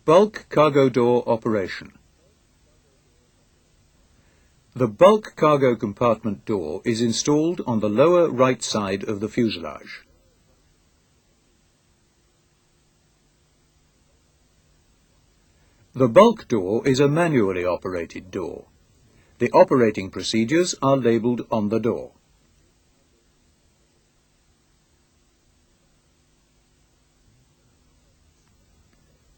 Bulk cargo door operation. The bulk cargo compartment door is installed on the lower right side of the fuselage. The bulk door is a manually operated door. The operating procedures are labelled on the door.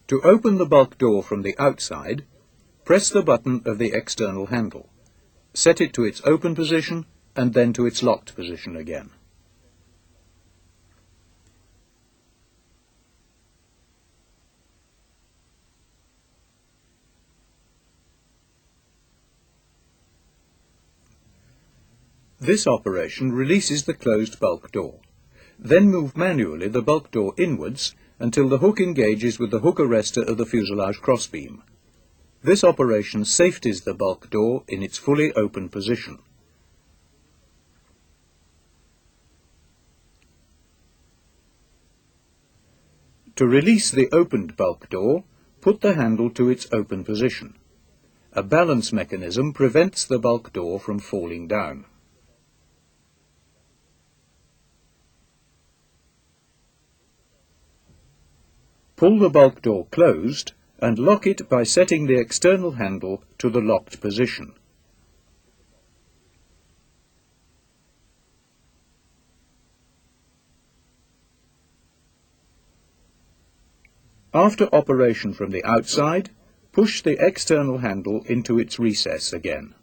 To open the bulk door from the outside, press the button of the external handle. Set it to its open position and then to its locked position again. This operation releases the closed bulk door. Then move manually the bulk door inwards until the hook engages with the hook arrestor of the fuselage crossbeam. This operation safeties the bulk door in its fully open position. To release the opened bulk door, put the handle to its open position. A balance mechanism prevents the bulk door from falling down. Pull the bulk door closed and lock it by setting the external handle to the locked position. After operation from the outside, push the external handle into its recess again.